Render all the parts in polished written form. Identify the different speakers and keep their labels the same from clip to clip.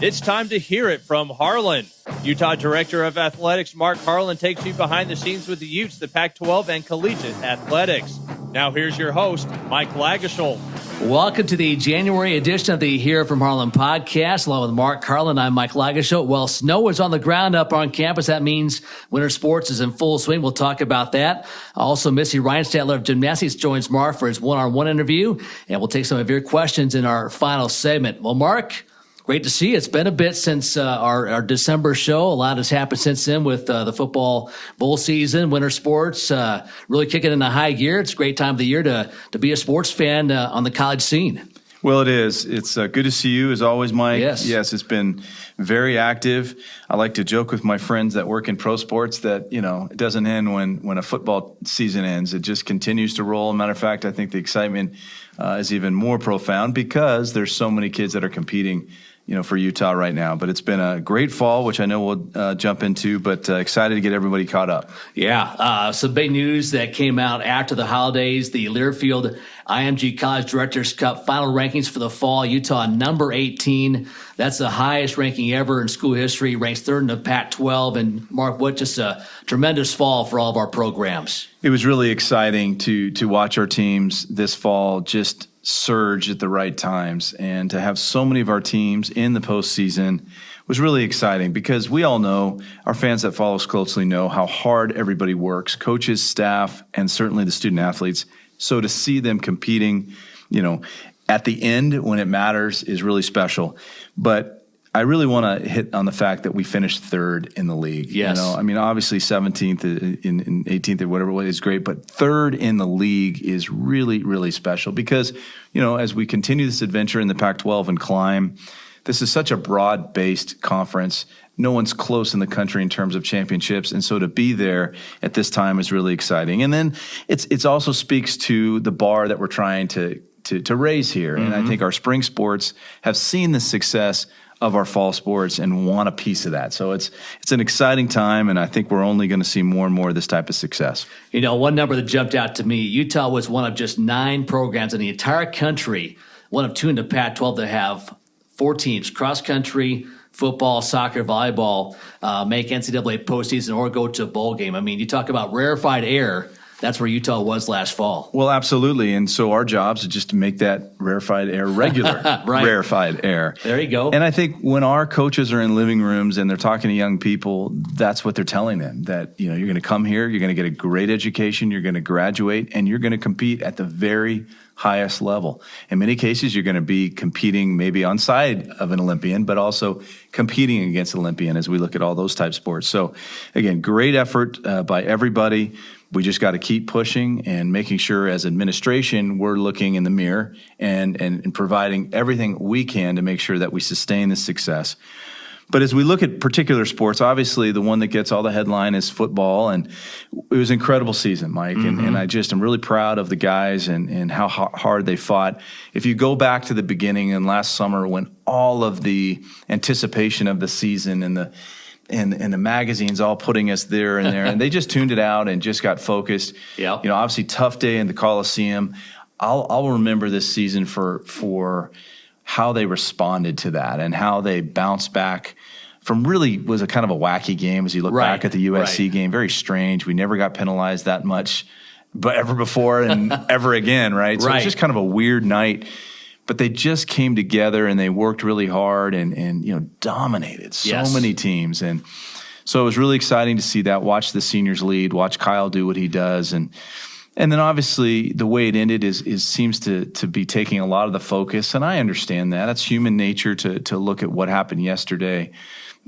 Speaker 1: It's time to hear it from Harlan. Utah Director of Athletics Mark Harlan takes you behind the scenes with the Utes, the Pac-12, and collegiate athletics. Now here's your host, Mike Lagerschul.
Speaker 2: Welcome to the January edition of the Hear It From Harlan podcast. Along with Mark Harlan, I'm Mike Lagerschul. Well, snow is on the ground up on campus. That means winter sports is in full swing. We'll talk about that. Also, Missy Reinstadler of gymnastics joins Mark for his one-on-one interview, and we'll take some of your questions in our final segment. Well, Mark, great to see you. It's been a bit since our December show. A lot has happened since then with the football bowl season, winter sports, really kicking into high gear. It's a great time of the year to be a sports fan on the college scene.
Speaker 3: Well, it is. It's good to see you, as always, Mike.
Speaker 2: Yes,
Speaker 3: it's been very active. I like to joke with my friends that work in pro sports that, it doesn't end when a football season ends. It just continues to roll. Matter of fact, I think the excitement is even more profound because there's so many kids that are competing for Utah right now. But it's been a great fall, which I know we'll jump into, but excited to get everybody caught up.
Speaker 2: Yeah, some big news that came out after the holidays. The Learfield IMG College Directors Cup final rankings for the fall. Utah, number 18. That's the highest ranking ever in school history, ranks third in the Pac-12. And Mark, what just a tremendous fall for all of our programs.
Speaker 3: It was really exciting to watch our teams this fall just surge at the right times, and to have so many of our teams in the postseason was really exciting because we all know, our fans that follow us closely know how hard everybody works, coaches, staff, and certainly the student athletes. So to see them competing, at the end when it matters is really special. But I really want to hit on the fact that we finished third in the league.
Speaker 2: Yes.
Speaker 3: Obviously 17th in 18th or whatever it was is great, but third in the league is really, really special because, as we continue this adventure in the Pac-12 and climb, this is such a broad-based conference. No one's close in the country in terms of championships, and so to be there at this time is really exciting. And then it's also speaks to the bar that we're trying to raise here. Mm-hmm. And I think our spring sports have seen the success of our fall sports and want a piece of that. So it's an exciting time, and I think we're only going to see more and more of this type of success.
Speaker 2: One number that jumped out to me, Utah was one of just 9 programs in the entire country, one of 2 in the Pac-12 that have 4 teams, cross country, football, soccer, volleyball, make NCAA postseason or go to a bowl game. I mean, you talk about rarefied air. That's where Utah was last fall.
Speaker 3: Well, absolutely. And so our jobs is just to make that rarefied air regular,
Speaker 2: right.
Speaker 3: Rarefied air.
Speaker 2: There you go.
Speaker 3: And I think when our coaches are in living rooms and they're talking to young people, that's what they're telling them, that, you're going to come here, you're going to get a great education, you're going to graduate, and you're going to compete at the very highest level. In many cases, you're going to be competing maybe on side of an Olympian, but also competing against an Olympian as we look at all those type sports. So again, great effort by everybody. We just got to keep pushing and making sure as administration we're looking in the mirror and providing everything we can to make sure that we sustain this success. But as we look at particular sports, obviously the one that gets all the headline is football, and it was an incredible season, Mike. Mm-hmm. And I'm really proud of the guys and how hard they fought. If you go back to the beginning and last summer when all of the anticipation of the season and the magazines all putting us there and there, and they just tuned it out and just got focused.
Speaker 2: Yeah.
Speaker 3: Obviously tough day in the Coliseum. I'll remember this season for how they responded to that and how they bounced back from really was a kind of a wacky game as you look back at the USC game. Very strange. We never got penalized that much but ever before and ever again, right? So it was just kind of a weird night. But they just came together and they worked really hard and dominated so many teams. And so it was really exciting to see that, watch the seniors lead, watch Kyle do what he does. And then obviously the way it ended seems to be taking a lot of the focus. And I understand that. That's human nature to look at what happened yesterday.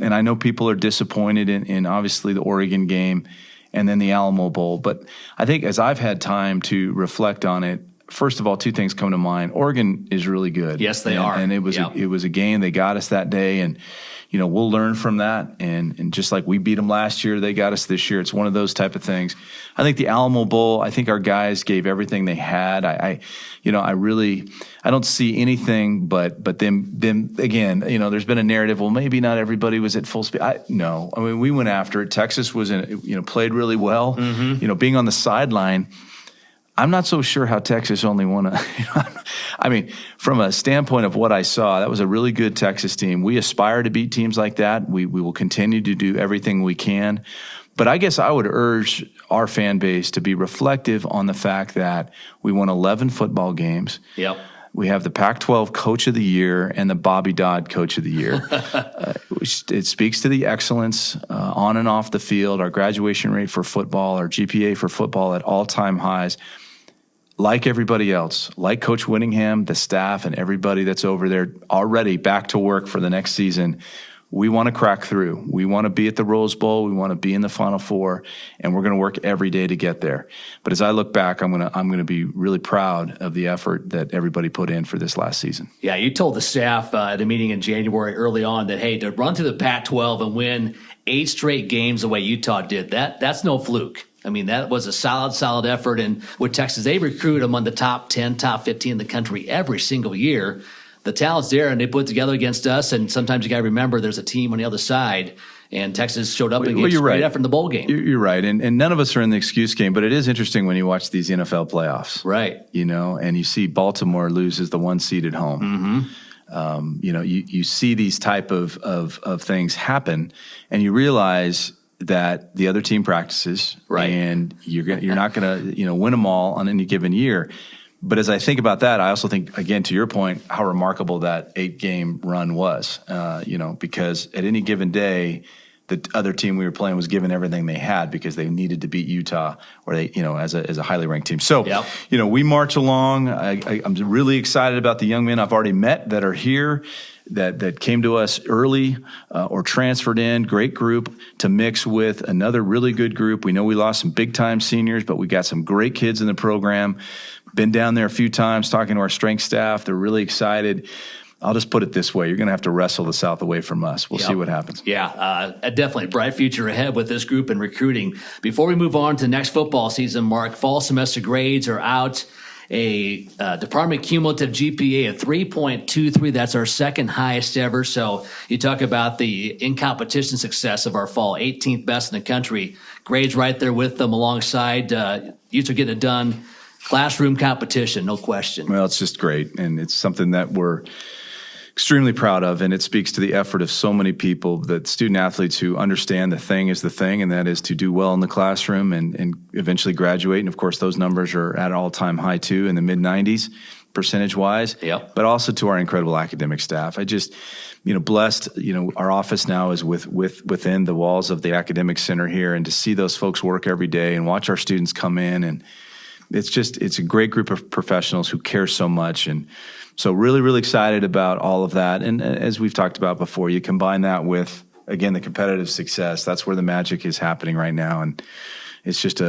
Speaker 3: And I know people are disappointed in obviously the Oregon game and then the Alamo Bowl. But I think as I've had time to reflect on it, first of all, 2 things come to mind. Oregon is really good.
Speaker 2: Yes, they are.
Speaker 3: And it was a game. They got us that day, and we'll learn from that. And just like we beat them last year, they got us this year. It's one of those type of things. I think the Alamo Bowl, I think our guys gave everything they had. I don't see anything but them again. There's been a narrative. Well, maybe not everybody was at full speed. No, we went after it. Texas was played really well. Mm-hmm. Being on the sideline, I'm not so sure how Texas only won I mean, from a standpoint of what I saw, that was a really good Texas team. We aspire to beat teams like that. We will continue to do everything we can. But I guess I would urge our fan base to be reflective on the fact that we won 11 football games.
Speaker 2: Yep.
Speaker 3: We have the Pac-12 Coach of the Year and the Bobby Dodd Coach of the Year. It speaks to the excellence on and off the field, our graduation rate for football, our GPA for football at all-time highs. Like everybody else, like Coach Whittingham, the staff, and everybody that's over there already back to work for the next season, we want to crack through. We want to be at the Rose Bowl. We want to be in the Final Four, and we're going to work every day to get there. But as I look back, I'm going to be really proud of the effort that everybody put in for this last season.
Speaker 2: Yeah, you told the staff at a meeting in January early on that, hey, to run through the Pac-12 and win 8 straight games the way Utah did, that's no fluke. I mean, that was a solid effort. And with Texas, they recruit among the top 10, top 15 in the country every single year. The talent's there, and they put it together against us. And sometimes you got to remember there's a team on the other side. And Texas showed up and gave great effort in the bowl game.
Speaker 3: You're right. And none of us are in the excuse game, but it is interesting when you watch these NFL playoffs.
Speaker 2: Right.
Speaker 3: And you see Baltimore loses the 1 seed at home. Mm-hmm. You see these type of things happen, and you realize that the other team practices,
Speaker 2: right,
Speaker 3: and you're not going to win them all on any given year. But as I think about that, I also think, again, to your point, how remarkable that 8-game run was. Because at any given day, the other team we were playing was giving everything they had because they needed to beat Utah, or they, as a highly ranked team. So,
Speaker 2: yep,
Speaker 3: we march along. I'm really excited about the young men I've already met that are here, that came to us early or transferred in. Great group to mix with another really good group. We know we lost some big-time seniors, but we got some great kids in the program. Been down there a few times talking to our strength staff. They're really excited. I'll just put it this way. You're going to have to wrestle the South away from us. We'll see what happens.
Speaker 2: Yeah, definitely a bright future ahead with this group and recruiting. Before we move on to next football season, Mark, fall semester grades are out. A department cumulative GPA of 3.23. That's our second highest ever. So you talk about the in-competition success of our fall, 18th best in the country. Grades right there with them alongside. Utes are getting it done. Classroom competition, no question.
Speaker 3: Well, it's just great, and it's something that we're extremely proud of, and it speaks to the effort of so many people, that student athletes who understand the thing is the thing, and that is to do well in the classroom and eventually graduate. And of course, those numbers are at an all-time high too, in the mid-90s percentage-wise.
Speaker 2: Yep.
Speaker 3: But also to our incredible academic staff. I just, blessed. Our office now is within the walls of the academic center here, and to see those folks work every day and watch our students come in, and it's a great group of professionals who care so much. And so really, really excited about all of that. And as we've talked about before, you combine that with, again, the competitive success. That's where the magic is happening right now. And it's just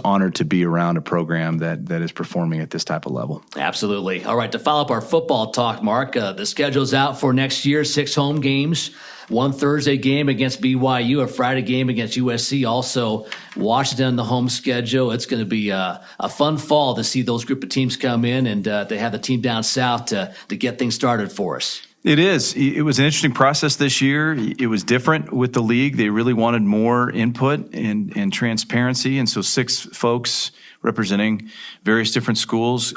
Speaker 3: honored to be around a program that is performing at this type of level.
Speaker 2: Absolutely. All right, to follow up our football talk, Mark, the schedule's out for next year, 6 home games. 1 Thursday game against BYU, a Friday game against USC. Also, Washington on the home schedule. It's going to be a fun fall to see those group of teams come in and to have the team down south to get things started for us.
Speaker 3: It is. It was an interesting process this year. It was different with the league. They really wanted more input and transparency, and so 6 folks representing various different schools.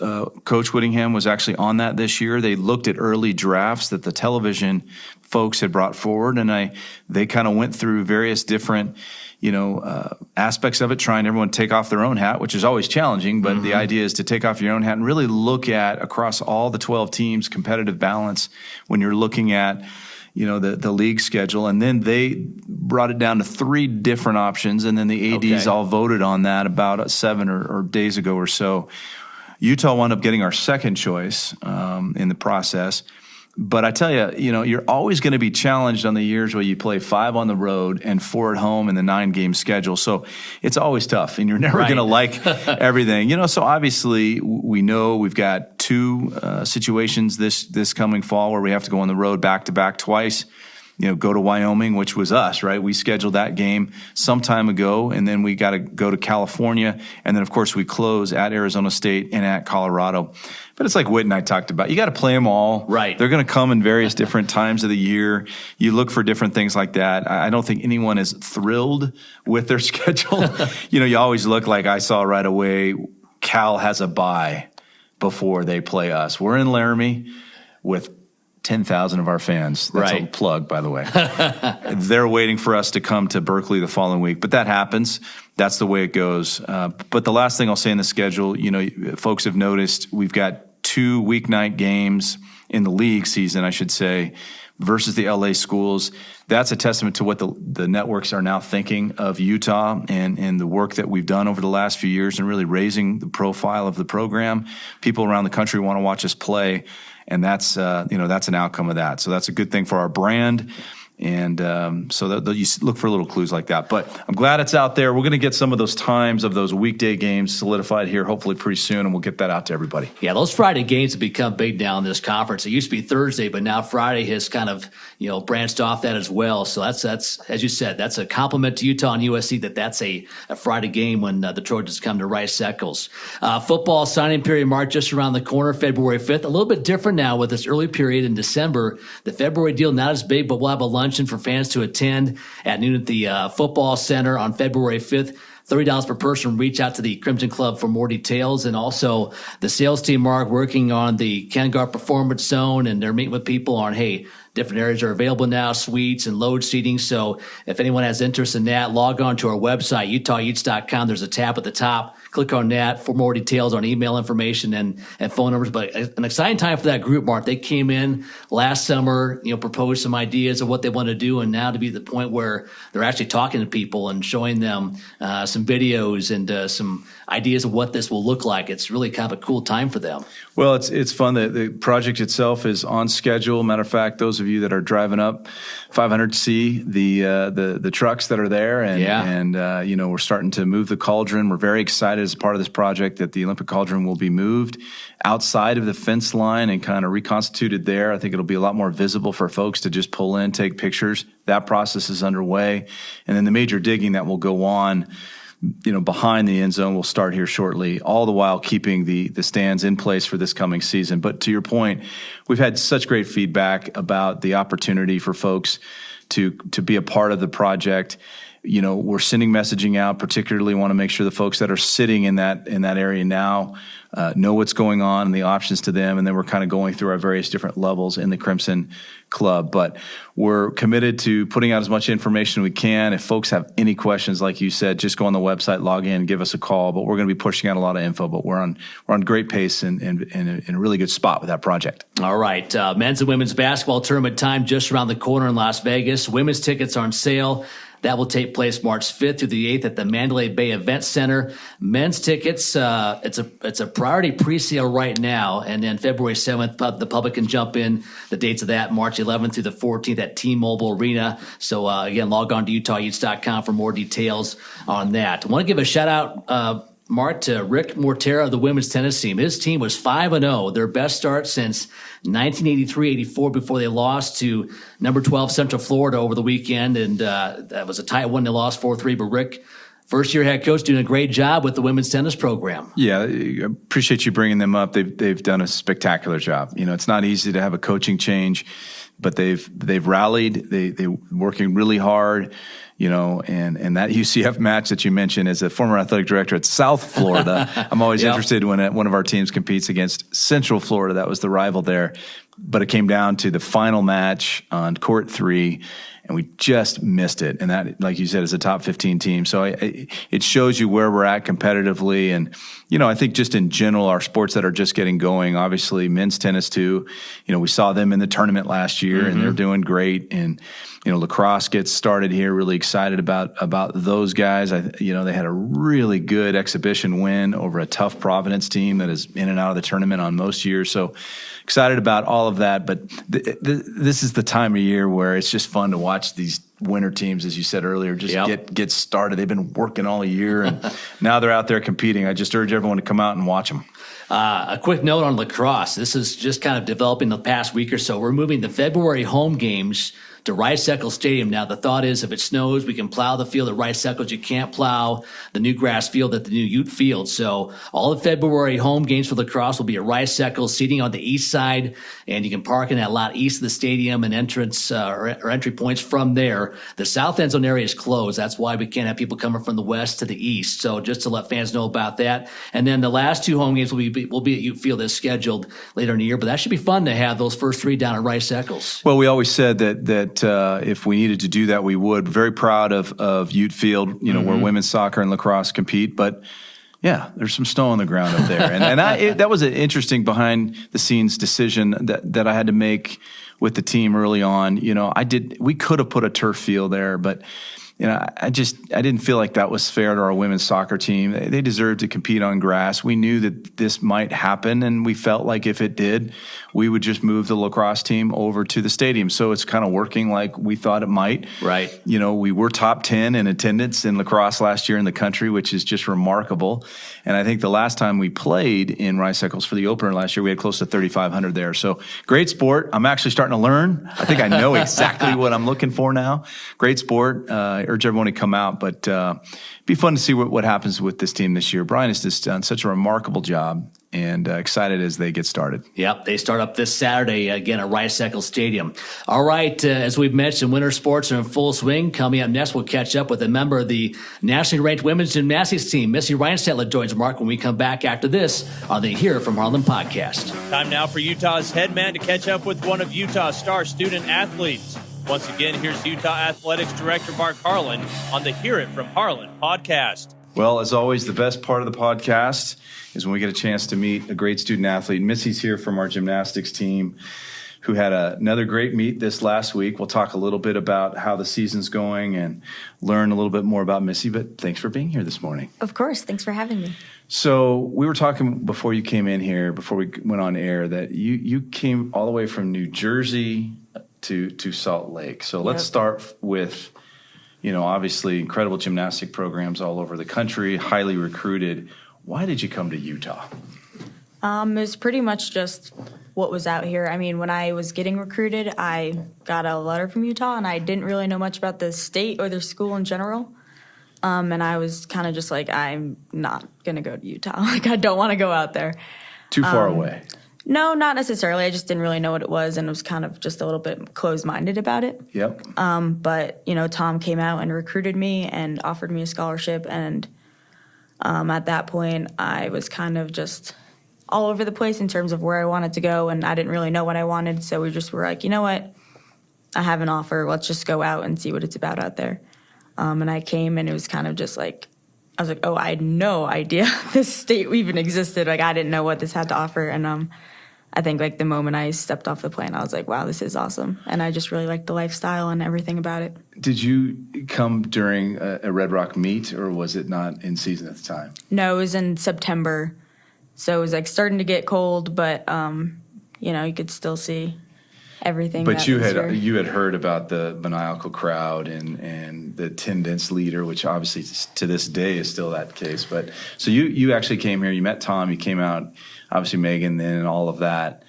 Speaker 3: Coach Whittingham was actually on that this year. They looked at early drafts that the television folks had brought forward, and they kind of went through various different aspects of it, trying everyone to take off their own hat, which is always challenging, but the idea is to take off your own hat and really look at, across all the 12 teams, competitive balance when you're looking at the league schedule. And then they brought it down to 3 different options, and then the ADs all voted on that about 7 or days ago or so. Utah wound up getting our second choice in the process. But I tell you, you're always going to be challenged on the years where you play 5 on the road and 4 at home in the 9-game schedule. So it's always tough, and you're never going to like everything. So obviously we know we've got 2 situations this coming fall where we have to go on the road back-to-back twice. Go to Wyoming, which was us, right? We scheduled that game some time ago, and then we got to go to California. And then, of course, we close at Arizona State and at Colorado. But it's like Whit and I talked about. You got to play them all.
Speaker 2: Right.
Speaker 3: They're going to come in various different times of the year. You look for different things like that. I don't think anyone is thrilled with their schedule. You always look, like I saw right away, Cal has a bye before they play us. We're in Laramie with 10,000 of our fans. That's
Speaker 2: Right.
Speaker 3: a plug, by the way. They're waiting for us to come to Berkeley the following week, but that happens. That's the way it goes. But the last thing I'll say in the schedule, folks have noticed we've got 2 weeknight games in the league season, I should say, versus the LA schools. That's a testament to what the networks are now thinking of Utah and the work that we've done over the last few years and really raising the profile of the program. People around the country want to watch us play, and that's an outcome of that. So that's a good thing for our brand. And so you look for little clues like that. But I'm glad it's out there. We're going to get some of those times of those weekday games solidified here hopefully pretty soon, and we'll get that out to everybody.
Speaker 2: Yeah, those Friday games have become big now in this conference. It used to be Thursday, but now Friday has kind of branched off that as well. So that's as you said, that's a compliment to Utah and USC that's a Friday game when the Trojans come to Rice Eccles. Football signing period marked just around the corner, February 5th. A little bit different now with this early period in December. The February deal not as big, but we'll have a luncheon for fans to attend at noon at the Football Center on February 5th. $30 per person. Reach out to the Crimson Club for more details. And also the sales team, Mark, working on the KenGar Performance Zone, and they're meeting with people on, different areas are available now, suites and load seating. So if anyone has interest in that, log on to our website, utahutes.com. There's a tab at the top. Click on that for more details on email information and phone numbers. But an exciting time for that group, Mark. They came in last summer, proposed some ideas of what they want to do, and now to be at the point where they're actually talking to people and showing them some videos and some ideas of what this will look like. It's really kind of a cool time for them.
Speaker 3: Well, it's fun. The project itself is on schedule. Matter of fact, those of you that are driving up 500 to see the trucks that are there, and we're starting to move the cauldron. We're very excited as part of this project that the Olympic cauldron will be moved outside of the fence line and kind of reconstituted there. I think it'll be a lot more visible for folks to just pull in, take pictures. That process is underway, and then the major digging that will go on behind the end zone will start here shortly, all the while keeping the stands in place for this coming season. But to your point, we've had such great feedback about the opportunity for folks to be a part of the project. We're sending messaging out, particularly want to make sure the folks that are sitting in that area now know what's going on and the options to them. And then we're kind of going through our various different levels in the Crimson Club. But we're committed to putting out as much information we can. If folks have any questions, like you said, just go on the website, log in, and give us a call. But we're going to be pushing out a lot of info. But we're on great pace and in a really good spot with that project.
Speaker 2: All right. Men's and women's basketball tournament time just around the corner in Las Vegas. Women's tickets are on sale. That will take place March 5th through the 8th at the Mandalay Bay Event Center. Men's tickets, it's a priority pre-sale right now, and then February 7th, the public can jump in. The dates of that, March 11th through the 14th at T-Mobile Arena. So, again, log on to utahutes.com for more details on that. I want to give a shout-out, Mark, to Rick Mortera of the women's tennis team. His team was 5-0, their best start since 1983-84 before they lost to number 12 Central Florida over the weekend, and that was a tight one. They lost 4-3, but Rick, first-year head coach, doing a great job with the women's tennis program.
Speaker 3: Yeah, I appreciate you bringing them up. They've done a spectacular job. It's not easy to have a coaching change, but they've rallied. They're working really hard. And that UCF match that you mentioned, as a former athletic director at South Florida, I'm always interested when one of our teams competes against Central Florida. That was the rival there. But it came down to the final match on court 3, and we just missed it. And that, like you said, is a top 15 team. So it shows you where we're at competitively. And, I think just in general, our sports that are just getting going, obviously men's tennis too, we saw them in the tournament last year, and they're doing great. And, lacrosse gets started here. Really excited about those guys. They had a really good exhibition win over a tough Providence team that is in and out of the tournament on most years. So excited about all of that. But this is the time of year where it's just fun to watch these winter teams, as you said earlier, just get started. They've been working all year, and now they're out there competing. I just urge everyone to come out and watch them.
Speaker 2: A quick note on lacrosse. This is just kind of developing the past week or so. We're moving the February home games to Rice Eccles Stadium. Now, the thought is if it snows, we can plow the field at Rice Eccles. You can't plow the new grass field at the new Ute Field. So all of February home games for lacrosse will be at Rice Eccles, seating on the east side, and you can park in that lot east of the stadium and entrance or entry points from there. The south end zone area is closed. That's why we can't have people coming from the west to the east. So just to let fans know about that. And then the last two home games will be at Ute Field as scheduled later in the year. But that should be fun to have those first three down at Rice Eccles.
Speaker 3: Well, we always said that if we needed to do that, we would. Very proud of Ute Field, where women's soccer and lacrosse compete. But yeah, there's some snow on the ground up there, and that was an interesting behind the scenes decision that I had to make with the team early on. We could have put a turf field there, but I didn't feel like that was fair to our women's soccer team. They deserved to compete on grass. We knew that this might happen, and we felt like if it did, we would just move the lacrosse team over to the stadium. So it's kind of working like we thought it might.
Speaker 2: Right.
Speaker 3: We were top 10 in attendance in lacrosse last year in the country, which is just remarkable. And I think the last time we played in Rice Eccles for the opener last year, we had close to 3,500 there. So great sport. I'm actually starting to learn. I think I know exactly what I'm looking for now. Great sport. Urge everyone to come out, but be fun to see what happens with this team this year. Brian has just done such a remarkable job, and excited as they get started.
Speaker 2: Yep, they start up this Saturday again at Rice Eccles Stadium. All right, as we've mentioned, winter sports are in full swing. Coming up next, we'll catch up with a member of the nationally ranked women's gymnastics team. Missy Reinstetler joins Mark when we come back after this on the Hear It From Harlan podcast.
Speaker 1: Time now for Utah's head man to catch up with one of Utah's star student athletes. Once again, here's Utah Athletics Director Mark Harlan on the Hear It From Harlan podcast.
Speaker 3: Well, as always, the best part of the podcast is when we get a chance to meet a great student athlete. Missy's here from our gymnastics team, who had another great meet this last week. We'll talk a little bit about how the season's going and learn a little bit more about Missy, but thanks for being here this morning.
Speaker 4: Of course. Thanks for having me.
Speaker 3: So we were talking before you came in here, before we went on air, that you came all the way from New Jersey to Salt Lake. So let's start with, obviously incredible gymnastic programs all over the country, highly recruited. Why did you come to Utah?
Speaker 4: It was pretty much just what was out here. I mean, when I was getting recruited, I got a letter from Utah, and I didn't really know much about the state or their school in general. And I was kind of just like, I'm not going to go to Utah. Like, I don't want to go out there.
Speaker 3: Too far away.
Speaker 4: No, not necessarily. I just didn't really know what it was and was kind of just a little bit closed-minded about it.
Speaker 3: Yep.
Speaker 4: But, Tom came out and recruited me and offered me a scholarship. And at that point, I was kind of just all over the place in terms of where I wanted to go, and I didn't really know what I wanted. So we just were like, you know what? I have an offer. Let's just go out and see what it's about out there. And I came, and it was kind of just like, I was like, oh, I had no idea this state even existed. Like, I didn't know what this had to offer. And I think, like, the moment I stepped off the plane, I was like, wow, this is awesome. And I just really liked the lifestyle and everything about it.
Speaker 3: Did you come during a Red Rock meet, or was it not in season at the time?
Speaker 4: No, it was in September. So it was, like, starting to get cold, but, you could still see everything.
Speaker 3: But you had heard about the maniacal crowd and the attendance leader, which obviously to this day is still that case. But so you actually came here, you met Tom, you came out, obviously Megan, then and all of that,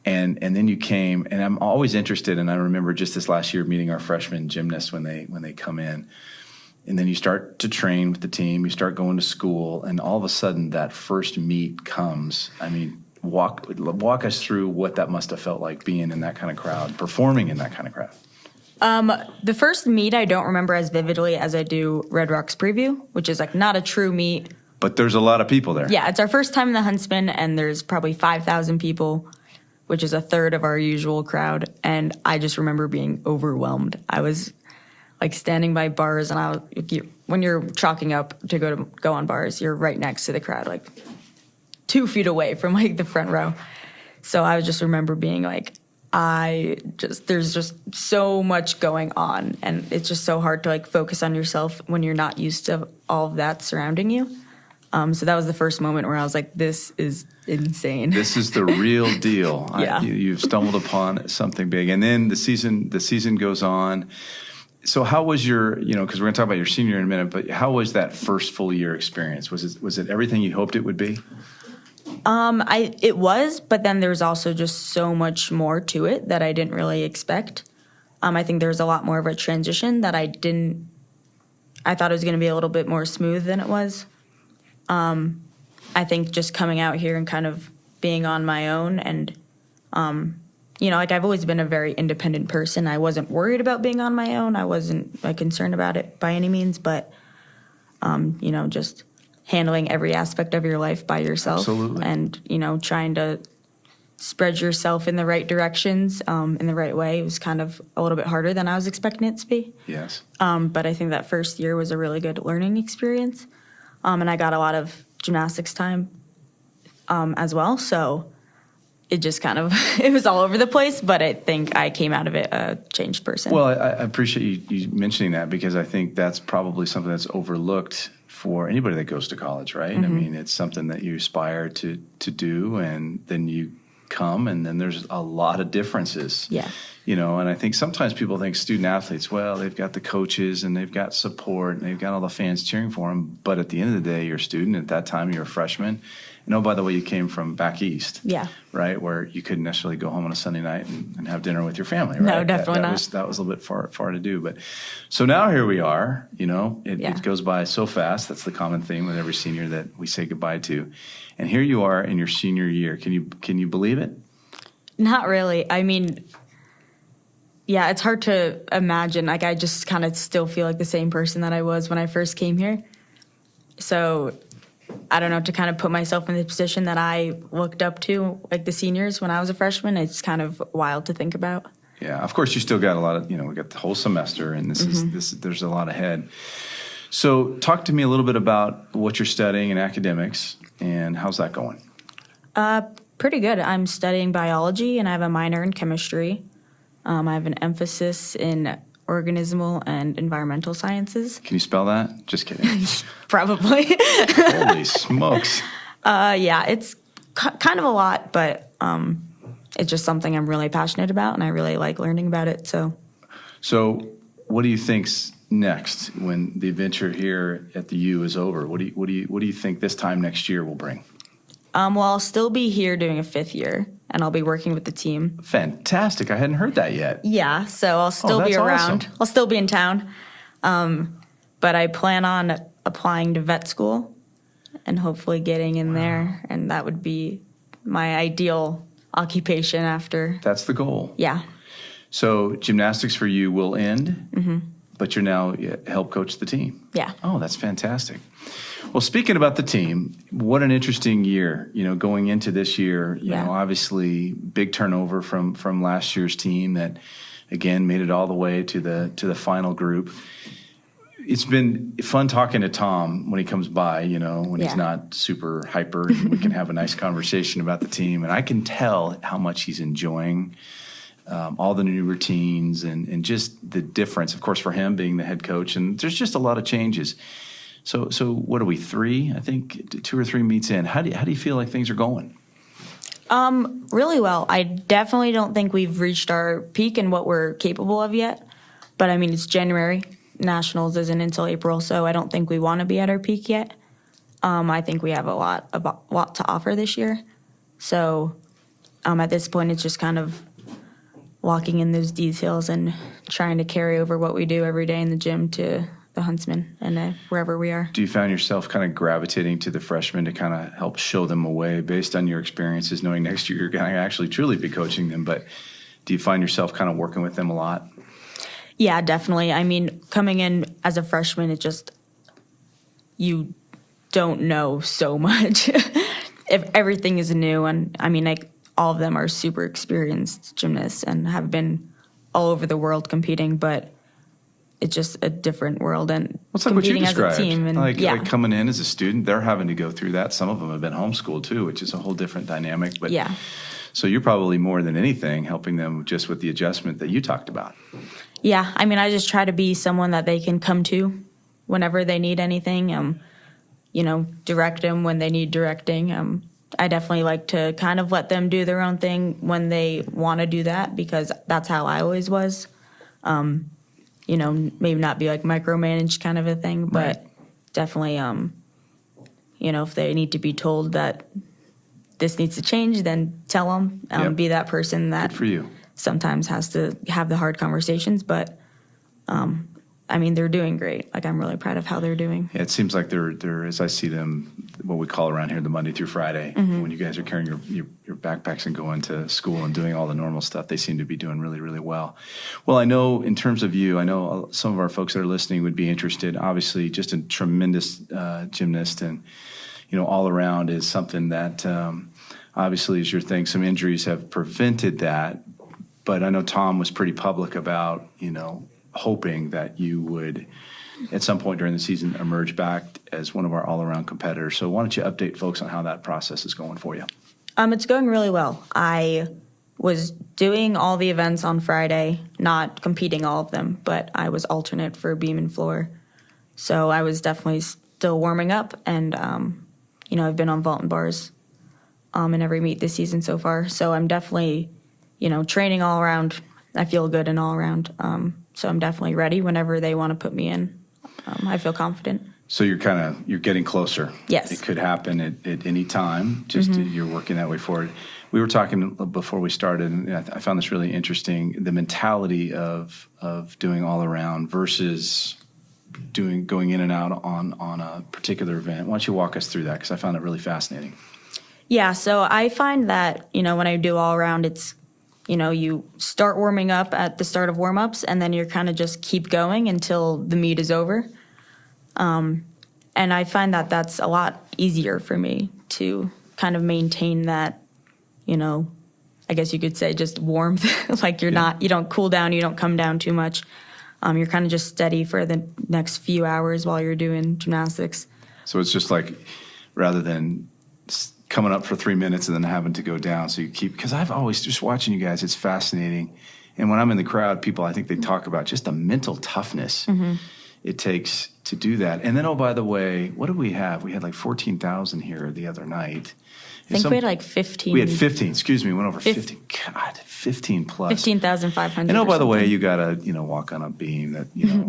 Speaker 3: and then you came. And I'm always interested, and I remember just this last year meeting our freshman gymnasts when they come in, and then you start to train with the team, you start going to school, and all of a sudden that first meet comes. I mean, walk us through what that must have felt like being in that kind of crowd, performing in that kind of crowd.
Speaker 4: The first meet I don't remember as vividly as I do Red Rock's preview, which is like not a true meet.
Speaker 3: But there's a lot of people there.
Speaker 4: Yeah, it's our first time in the Huntsman, and there's probably 5,000 people, which is a third of our usual crowd. And I just remember being overwhelmed. I was like standing by bars, and when you're chalking up to go on bars, you're right next to the crowd, like 2 feet away from like the front row. So I just remember being like, there's just so much going on, and it's just so hard to like focus on yourself when you're not used to all of that surrounding you. So that was the first moment where I was like, this is insane.
Speaker 3: This is the real deal.
Speaker 4: Yeah.
Speaker 3: You've stumbled upon something big. And then the season goes on. So how was your, because we're going to talk about your senior in a minute, but how was that first full year experience? Was it everything you hoped it would be?
Speaker 4: It was, but then there's also just so much more to it that I didn't really expect. I think there was a lot more of a transition that I thought it was going to be a little bit more smooth than it was. I think just coming out here and kind of being on my own and, like I've always been a very independent person. I wasn't worried about being on my own. I wasn't concerned about it by any means, but, just handling every aspect of your life by yourself.
Speaker 3: Absolutely.
Speaker 4: And, trying to spread yourself in the right directions, in the right way. It was kind of a little bit harder than I was expecting it to be.
Speaker 3: Yes.
Speaker 4: But I think that first year was a really good learning experience. And I got a lot of gymnastics time as well. So it just kind of, it was all over the place, but I think I came out of it a changed person.
Speaker 3: Well, I appreciate you mentioning that, because I think that's probably something that's overlooked for anybody that goes to college, right? I mean, it's something that you aspire to do, and then you come, and then there's a lot of differences.
Speaker 4: Yeah.
Speaker 3: And I think sometimes people think student athletes, well, they've got the coaches and they've got support and they've got all the fans cheering for them. But at the end of the day, you're a student. At that time, you're a freshman. And oh, by the way, you came from back east. Yeah. Right? Where you couldn't necessarily go home on a Sunday night and have dinner with your family, right?
Speaker 4: No, definitely not.
Speaker 3: That was a little bit far to do. But so now here we are, it goes by so fast. That's the common theme with every senior that we say goodbye to. And here you are in your senior year. Can you believe it?
Speaker 4: Not really. I mean, yeah, it's hard to imagine. Like, I just kind of still feel like the same person that I was when I first came here. So I don't know, to kind of put myself in the position that I looked up to, like the seniors when I was a freshman, it's kind of wild to think about.
Speaker 3: Yeah, of course, you still got a lot of, we got the whole semester, and there's a lot ahead. So talk to me a little bit about what you're studying in academics, and how's that going?
Speaker 4: Pretty good. I'm studying biology, and I have a minor in chemistry. I have an emphasis in organismal and environmental sciences.
Speaker 3: Can you spell that? Just kidding.
Speaker 4: Probably.
Speaker 3: Holy smokes.
Speaker 4: Yeah, it's kind of a lot, but it's just something I'm really passionate about, and I really like learning about it. So
Speaker 3: what do you think's next when the adventure here at the U is over? What do you think this time next year will bring?
Speaker 4: Well, I'll still be here doing a 5th year, and I'll be working with the team.
Speaker 3: Fantastic. I hadn't heard that yet.
Speaker 4: Yeah, so I'll still be around.
Speaker 3: Awesome.
Speaker 4: I'll still be in town. But I plan on applying to vet school and hopefully getting in there, and that would be my ideal occupation after.
Speaker 3: That's the goal.
Speaker 4: Yeah.
Speaker 3: So gymnastics for you will end, but you're now help coach the team.
Speaker 4: Yeah.
Speaker 3: Oh, that's fantastic. Well, speaking about the team, what an interesting year, going into this year, obviously big turnover from last year's team that, again, made it all the way to the final group. It's been fun talking to Tom when he comes by, when he's not super hyper, and we can have a nice conversation about the team. And I can tell how much he's enjoying all the new routines and just the difference, of course, for him being the head coach. And there's just a lot of changes. So what are we, 3? I think 2 or 3 meets in. How do you feel like things are going?
Speaker 4: Really well. I definitely don't think we've reached our peak and what we're capable of yet. But I mean, it's January. Nationals isn't until April, so I don't think we want to be at our peak yet. I think we have a lot to offer this year. So at this point, it's just kind of walking in those details and trying to carry over what we do every day in the gym to the Huntsman and wherever we are.
Speaker 3: Do you find yourself kind of gravitating to the freshmen to kind of help show them a way based on your experiences, knowing next year you're going to actually truly be coaching them? But do you find yourself kind of working with them a lot?
Speaker 4: Yeah, definitely. I mean, coming in as a freshman, it just, you don't know so much. If everything is new, and I mean, like, all of them are super experienced gymnasts and have been all over the world competing, but it's just a different world. And
Speaker 3: it's like what you described.
Speaker 4: As a team, and
Speaker 3: like coming in as a student, they're having to go through that. Some of them have been homeschooled too, which is a whole different dynamic. But
Speaker 4: yeah.
Speaker 3: So you're probably more than anything helping them just with the adjustment that you talked about.
Speaker 4: Yeah, I mean, I just try to be someone that they can come to whenever they need anything. Direct them when they need directing. I definitely like to kind of let them do their own thing when they want to do that, because that's how I always was. Maybe not be like micromanaged kind of a thing, but
Speaker 3: right.
Speaker 4: Definitely, if they need to be told that this needs to change, then tell them.
Speaker 3: Yep.
Speaker 4: Be that person that
Speaker 3: Good for you.
Speaker 4: sometimes has to have the hard conversations, but I mean, they're doing great. Like, I'm really proud of how they're doing.
Speaker 3: Yeah, it seems like they're as I see them, what we call around here the Monday through Friday, when you guys are carrying your backpacks and going to school and doing all the normal stuff, they seem to be doing really, really well. Well, I know in terms of you, I know some of our folks that are listening would be interested. Obviously, just a tremendous gymnast, and all around is something that obviously is your thing. Some injuries have prevented that, but I know Tom was pretty public about hoping that you would, at some point during the season, emerge back as one of our all-around competitors. So why don't you update folks on how that process is going for you?
Speaker 4: It's going really well. I was doing all the events on Friday, not competing all of them, but I was alternate for beam and floor. So I was definitely still warming up, and, I've been on vault and bars in every meet this season so far. So I'm definitely, training all around. I feel good and all around. So I'm definitely ready whenever they want to put me in. I feel confident.
Speaker 3: So you're getting closer.
Speaker 4: Yes.
Speaker 3: It could happen at any time. Just you're working that way forward. We were talking before we started, and I found this really interesting, the mentality of doing all around versus going in and out on a particular event. Why don't you walk us through that? Because I found it really fascinating.
Speaker 4: Yeah, so I find that, when I do all around, it's, you start warming up at the start of warm-ups, and then you're kind of just keep going until the meet is over. And I find that that's a lot easier for me to kind of maintain that, I guess you could say just warmth. Like you don't cool down, you don't come down too much. You're kind of just steady for the next few hours while you're doing gymnastics.
Speaker 3: So it's just like, rather than coming up for 3 minutes and then having to go down. So you keep, because I've always, just watching you guys, it's fascinating. And when I'm in the crowd, people, I think they talk about just the mental toughness it takes to do that. And then, oh, by the way, what did we have? We had like 14,000 here the other night.
Speaker 4: I think we had like 15.
Speaker 3: We had 15, excuse me, went over 15. God, 15 plus.
Speaker 4: 15,500.
Speaker 3: And oh, by the way, you got to, walk on a beam that,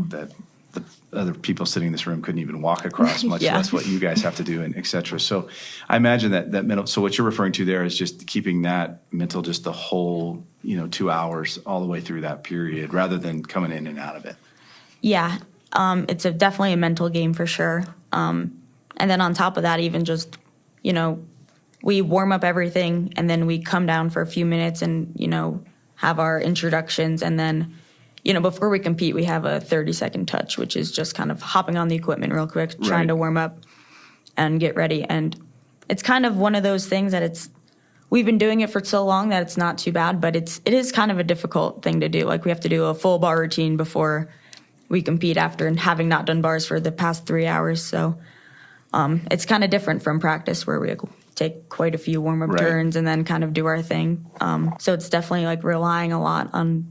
Speaker 3: that the other people sitting in this room couldn't even walk across, much less what you guys have to do, and et cetera. So I imagine that mental, so what you're referring to there is just keeping that mental, just the whole, 2 hours all the way through that period, rather than coming in and out of it.
Speaker 4: Yeah, it's definitely a mental game for sure. And then on top of that, even just, we warm up everything, and then we come down for a few minutes and, have our introductions, and then before we compete, we have a 30-second touch, which is just kind of hopping on the equipment real quick, trying to warm up and get ready. And it's kind of one of those things that we've been doing it for so long that it's not too bad, but it is kind of a difficult thing to do. Like, we have to do a full bar routine before we compete after, and having not done bars for the past 3 hours. So it's kind of different from practice, where we take quite a few warm-up turns and then kind of do our thing. So it's definitely like relying a lot on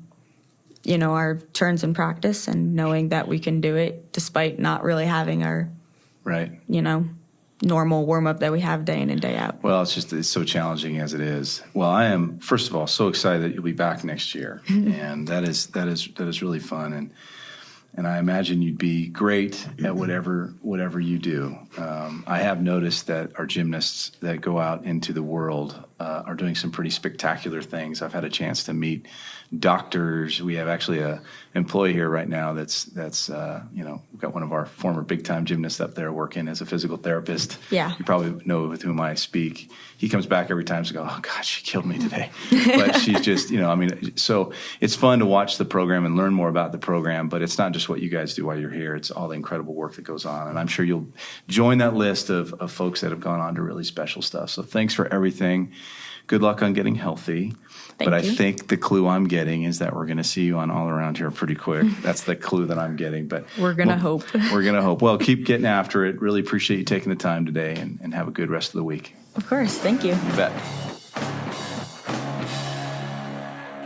Speaker 4: our turns in practice, and knowing that we can do it despite not really having our, normal warm-up that we have day in and day out.
Speaker 3: Well, it's so challenging as it is. Well, I am, first of all, so excited that you'll be back next year. And that is really fun. And I imagine you'd be great at whatever you do. I have noticed that our gymnasts that go out into the world are doing some pretty spectacular things. I've had a chance to meet doctors. We have actually a employee here right now that's we've got one of our former big-time gymnasts up there working as a physical therapist.
Speaker 4: Yeah.
Speaker 3: You probably know with whom I speak. He comes back every time to go, oh, God, she killed me today. But she's just, so it's fun to watch the program and learn more about the program, but it's not just what you guys do while you're here. It's all the incredible work that goes on. And I'm sure you'll join that list of folks that have gone on to really special stuff. So thanks for everything. Good luck on getting healthy.
Speaker 4: Thank you.
Speaker 3: I think the clue I'm getting is that we're going to see you on All Around here pretty quick. That's the clue that I'm getting. But
Speaker 4: we're going to hope.
Speaker 3: We're going to hope. Well, keep getting after it. Really appreciate you taking the time today, and have a good rest of the week.
Speaker 4: Of course. Thank you.
Speaker 3: You bet.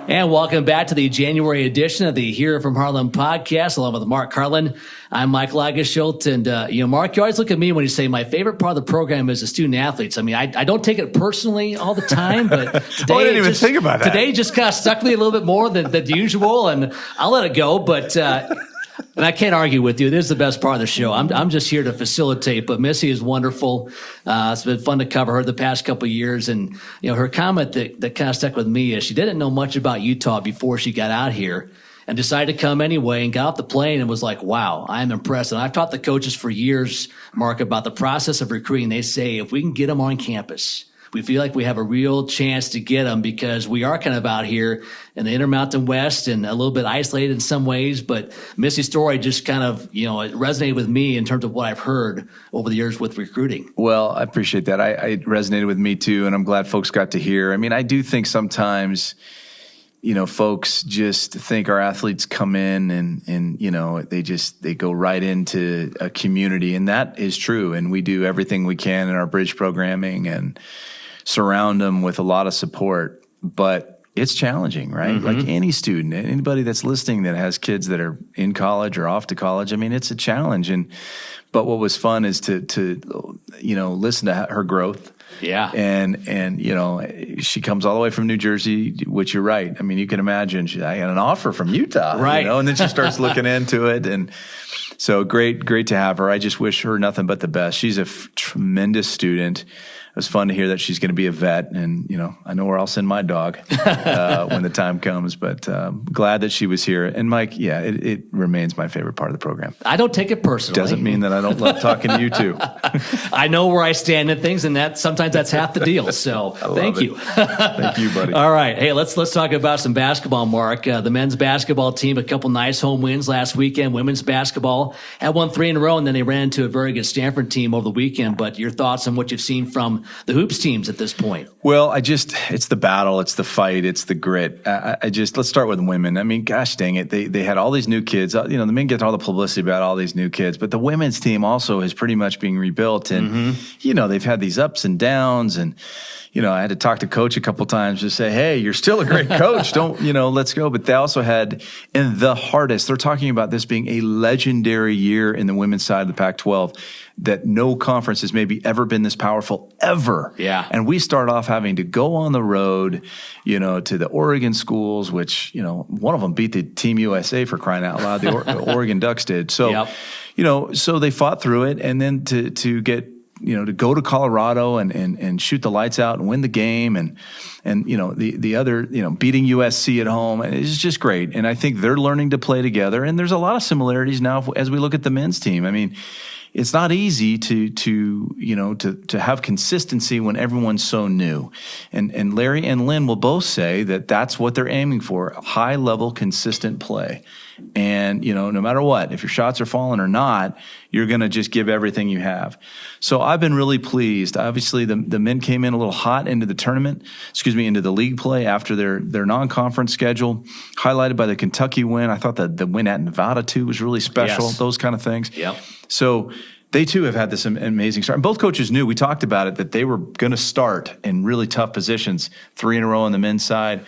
Speaker 2: And welcome back to the January edition of the Hero from Harlan podcast, along with Mark Harlan. I'm Mike Lagerschultz, and Mark, you always look at me when you say my favorite part of the program is the student athletes. I mean, I don't take it personally all the time, but today
Speaker 3: I didn't even think about that.
Speaker 2: Today just kind of stuck me a little bit more than usual, and I'll let it go. But And I can't argue with you. This is the best part of the show. I'm just here to facilitate, but Missy is wonderful. It's been fun to cover her the past couple of years. And, her comment that kind of stuck with me is she didn't know much about Utah before she got out here and decided to come anyway and got off the plane and was like, wow, I'm impressed. And I've taught the coaches for years, Mark, about the process of recruiting. They say if we can get them on campus, we feel like we have a real chance to get them because we are kind of out here in the Intermountain West and a little bit isolated in some ways. But Missy's story just kind of, it resonated with me in terms of what I've heard over the years with recruiting.
Speaker 3: Well, I appreciate that. I resonated with me too, and I'm glad folks got to hear. I mean, I do think sometimes, folks just think our athletes come in and they go right into a community, and that is true. And we do everything we can in our bridge programming and surround them with a lot of support, but it's challenging, right?
Speaker 2: Mm-hmm.
Speaker 3: Like any student, anybody that's listening that has kids that are in college or off to college, I mean, it's a challenge. But what was fun is to listen to her growth.
Speaker 2: Yeah.
Speaker 3: And she comes all the way from New Jersey, which you're right. I mean, you can imagine I got an offer from Utah,
Speaker 2: right?
Speaker 3: And then she starts looking into it. And so great to have her. I just wish her nothing but the best. She's a tremendous student. It was fun to hear that she's going to be a vet, and I know where I'll send my dog when the time comes. But glad that she was here. And Mike, yeah, it remains my favorite part of the program.
Speaker 2: I don't take it personally.
Speaker 3: Doesn't mean that I don't love talking to you too.
Speaker 2: I know where I stand in things, and sometimes that's half the deal. So thank you.
Speaker 3: Thank you, buddy.
Speaker 2: All right, hey, let's talk about some basketball, Mark. The men's basketball team, a couple nice home wins last weekend. Women's basketball had won 3 in a row, and then they ran into a very good Stanford team over the weekend. But your thoughts on what you've seen from the hoops teams at this point?
Speaker 3: Well, it's the battle, it's the fight, it's the grit. Let's start with women. I mean, gosh dang it, they had all these new kids. The men get all the publicity about all these new kids, but the women's team also is pretty much being rebuilt, and they've had these ups and downs, and I had to talk to coach a couple times to say, hey, you're still a great coach. Don't, let's go. But they also had in the hardest, they're talking about this being a legendary year in the women's side of the Pac-12, that no conference has maybe ever been this powerful ever.
Speaker 2: Yeah.
Speaker 3: And we start off having to go on the road, to the Oregon schools, which, one of them beat the Team USA for crying out loud. The Oregon Ducks did. So,
Speaker 2: Yep.
Speaker 3: So they fought through it, and then to get, to go to Colorado and shoot the lights out and win the game, and the other, beating USC at home, it's just great. And I think they're learning to play together, and there's a lot of similarities now as we look at the men's team. I mean, it's not easy to have consistency when everyone's so new. And Larry and Lynn will both say that that's what they're aiming for, high level, consistent play. And, no matter what, if your shots are falling or not, you're going to just give everything you have. So I've been really pleased. Obviously, the men came in a little hot into the into the league play after their non-conference schedule, highlighted by the Kentucky win. I thought that the win at Nevada, too, was really special,
Speaker 2: Yes.
Speaker 3: those kind of things.
Speaker 2: Yep.
Speaker 3: So they, too, have had this amazing start. And both coaches knew, we talked about it, that they were going to start in really tough positions, 3 in a row on the men's side.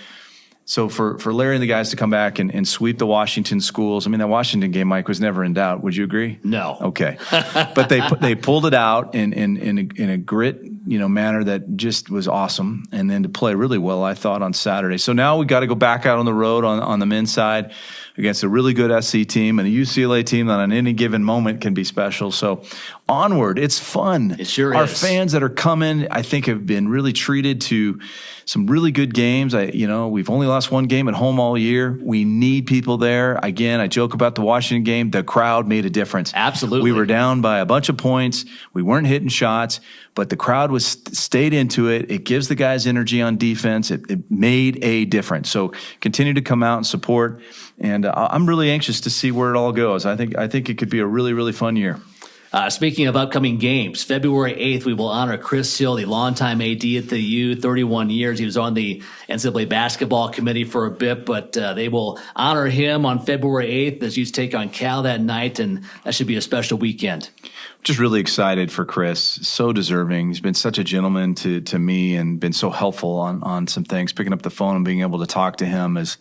Speaker 3: So for Larry and the guys to come back and sweep the Washington schools, I mean, that Washington game, Mike, was never in doubt. Would you agree?
Speaker 2: No.
Speaker 3: Okay. But they pulled it out in a grit, manner that just was awesome. And then to play really well, I thought, on Saturday. So now we got to go back out on the road on the men's side against a really good SC team and a UCLA team that on any given moment can be special. So onward, it's fun.
Speaker 2: It sure
Speaker 3: Our
Speaker 2: is.
Speaker 3: fans that are coming, I think, have been really treated to some really good games. We've only lost 1 game at home all year. We need people there. Again, I joke about the Washington game. The crowd made a difference.
Speaker 2: Absolutely.
Speaker 3: We were down by a bunch of points. We weren't hitting shots, but the crowd stayed into it. It gives the guys energy on defense. It made a difference. So continue to come out and support. And I'm really anxious to see where it all goes. I think it could be a really, really fun year.
Speaker 2: Speaking of upcoming games, February 8th, we will honor Chris Hill, the longtime AD at the U, 31 years. He was on the NCAA basketball committee for a bit, but they will honor him on February 8th as Utes take on Cal that night, and that should be a special weekend.
Speaker 3: Just really excited for Chris. So deserving. He's been such a gentleman to me and been so helpful on some things. Picking up the phone and being able to talk to him is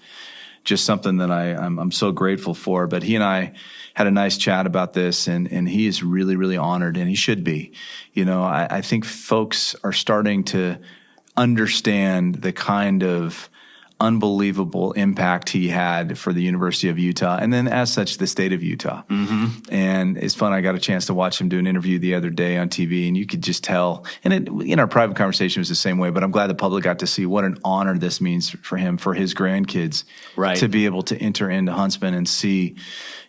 Speaker 3: just something that I'm so grateful for. But he and I had a nice chat about this, and he is really, really honored, and he should be. I think folks are starting to understand the kind of unbelievable impact he had for the University of Utah, and then as such, the state of Utah. And it's fun. I got a chance to watch him do an interview the other day on TV, and you could just tell, and in our private conversation was the same way, but I'm glad the public got to see what an honor this means for him, for his grandkids, to be able to enter into Huntsman and see,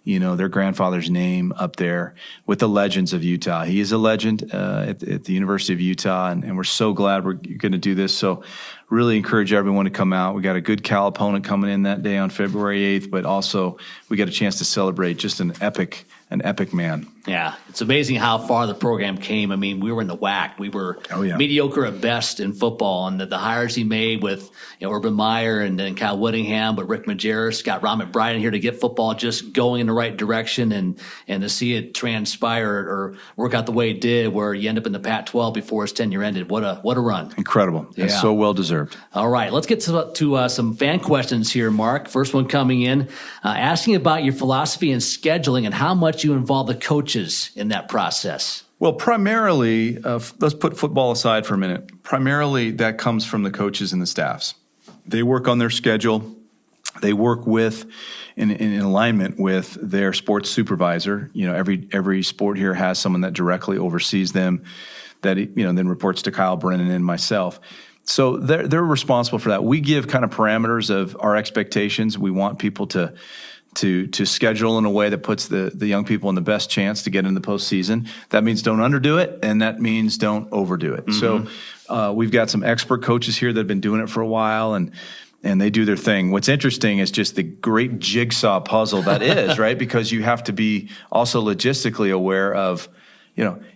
Speaker 3: their grandfather's name up there with the legends of Utah. He is a legend at the University of Utah, and we're so glad we're going to do this. So really encourage everyone to come out. We got a good Cal opponent coming in that day on February 8th, but also we got a chance to celebrate just an epic man.
Speaker 2: Yeah, it's amazing how far the program came. I mean, we were in the WAC. We were mediocre at best in football, and the hires he made with Urban Meyer and then Kyle Whittingham, but Rick Majerus got Ron McBride here to get football just going in the right direction, and to see it transpire or work out the way it did, where you end up in the Pac-12 before his tenure ended. What a run!
Speaker 3: Incredible. And so well deserved.
Speaker 2: All right, let's get to some fan questions here, Mark. First one coming in, asking about your philosophy and scheduling and how much you involve the coaches in that process.
Speaker 3: Well, primarily, let's put football aside for a minute. Primarily, that comes from the coaches and the staffs. They work on their schedule. They work in alignment with their sports supervisor. Every sport here has someone that directly oversees them, that then reports to Kyle Brennan and myself. So they're responsible for that. We give kind of parameters of our expectations. We want people to schedule in a way that puts the young people in the best chance to get in the postseason. That means don't underdo it, and that means don't overdo it. So we've got some expert coaches here that have been doing it for a while, and they do their thing. What's interesting is just the great jigsaw puzzle that is, right? Because you have to be also logistically aware of,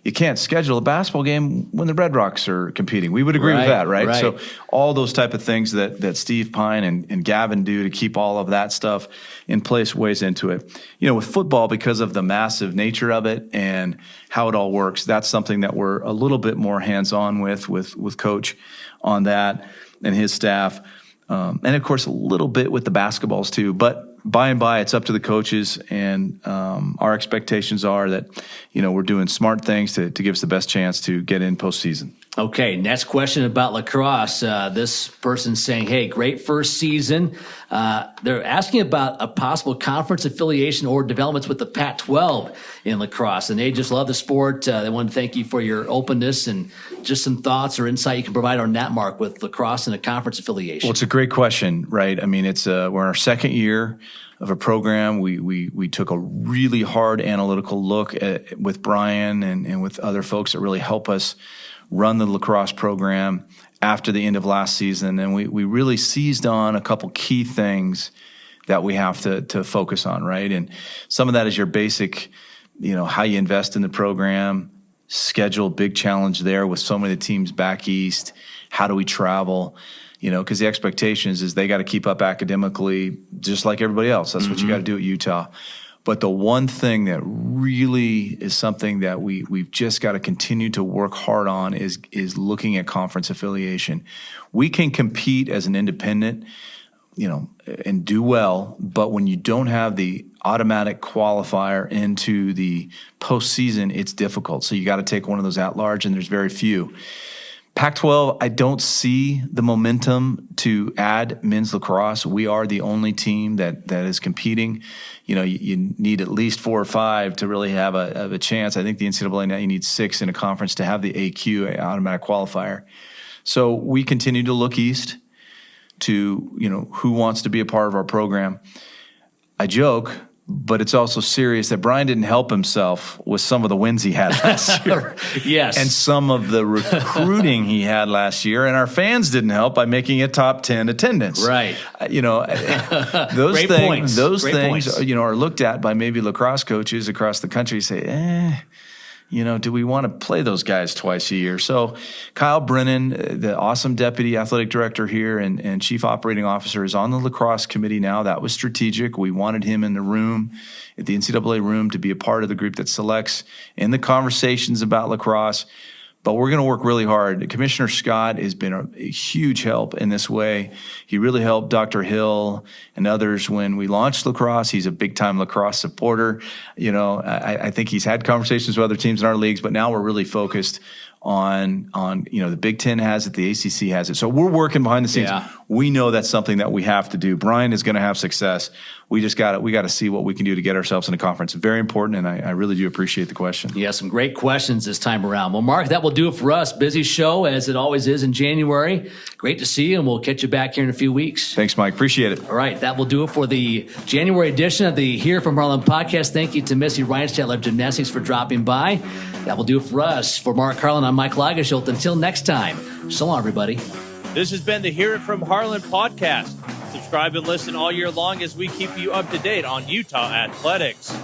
Speaker 3: you can't schedule a basketball game when the Red Rocks are competing. We would agree with that, right? So all those type of things that Steve Pine and Gavin do to keep all of that stuff in place weighs into it. With football, because of the massive nature of it and how it all works, that's something that we're a little bit more hands-on with Coach on that and his staff. And, of course, a little bit with the basketballs too. But by and by, it's up to the coaches, and our expectations are that, we're doing smart things to give us the best chance to get in postseason.
Speaker 2: Okay, next question about lacrosse. This person's saying, hey, great first season. They're asking about a possible conference affiliation or developments with the Pac-12 in lacrosse, and they just love the sport. They want to thank you for your openness and just some thoughts or insight you can provide on that, Mark, with lacrosse and a conference affiliation.
Speaker 3: Well, it's a great question, right? I mean, we're in our second year of a program. We took a really hard analytical look with Brian and with other folks that really help us run the lacrosse program after the end of last season, and we really seized on a couple key things that we have to focus on, right? And some of that is your basic, how you invest in the program, schedule, big challenge there with so many teams back east. How do we travel? Because the expectation is they got to keep up academically just like everybody else. That's what you got to do at Utah. But the one thing that really is something that we've just got to continue to work hard on is looking at conference affiliation. We can compete as an independent, and do well, but when you don't have the automatic qualifier into the postseason, it's difficult. So you got to take one of those at large, and there's very few. Pac-12, I don't see the momentum to add men's lacrosse. We are the only team that is competing. You need at least 4 or 5 to really have a chance. I think the NCAA now you need 6 in a conference to have the AQ, automatic qualifier. So we continue to look east to, who wants to be a part of our program. I joke, but it's also serious that Brian didn't help himself with some of the wins he had last year.
Speaker 2: Yes.
Speaker 3: And some of the recruiting he had last year. And our fans didn't help by making it top 10 attendance.
Speaker 2: Right.
Speaker 3: Those
Speaker 2: Great
Speaker 3: things,
Speaker 2: points.
Speaker 3: those
Speaker 2: Great
Speaker 3: things,
Speaker 2: points.
Speaker 3: Are looked at by maybe lacrosse coaches across the country say, do we want to play those guys twice a year? So Kyle Brennan, the awesome deputy athletic director here and chief operating officer, is on the lacrosse committee now. That was strategic. We wanted him in the room, at the NCAA room, to be a part of the group that selects in the conversations about lacrosse. But we're going to work really hard. Commissioner Scott has been a huge help in this way. He really helped Dr. Hill and others when we launched lacrosse. He's a big-time lacrosse supporter. I think he's had conversations with other teams in our leagues, but now we're really focused on the Big Ten has it, the ACC has it. So we're working behind the scenes.
Speaker 2: Yeah.
Speaker 3: We know that's something that we have to do. Brian is going to have success. We got to see what we can do to get ourselves in a conference. Very important, and I really do appreciate the question.
Speaker 2: Yeah, some great questions this time around. Well, Mark, that will do it for us. Busy show, as it always is in January. Great to see you, and we'll catch you back here in a few weeks.
Speaker 3: Thanks, Mike. Appreciate it.
Speaker 2: All right, that will do it for the January edition of the Here from Harlan podcast. Thank you to Missy Reinstedt of Gymnastics for dropping by. That will do it for us. For Mark Harlan, I'm Mike Lagerschultz. Until next time, so long, everybody.
Speaker 1: This has been the Hear It From Harlan podcast. Subscribe and listen all year long as we keep you up to date on Utah athletics.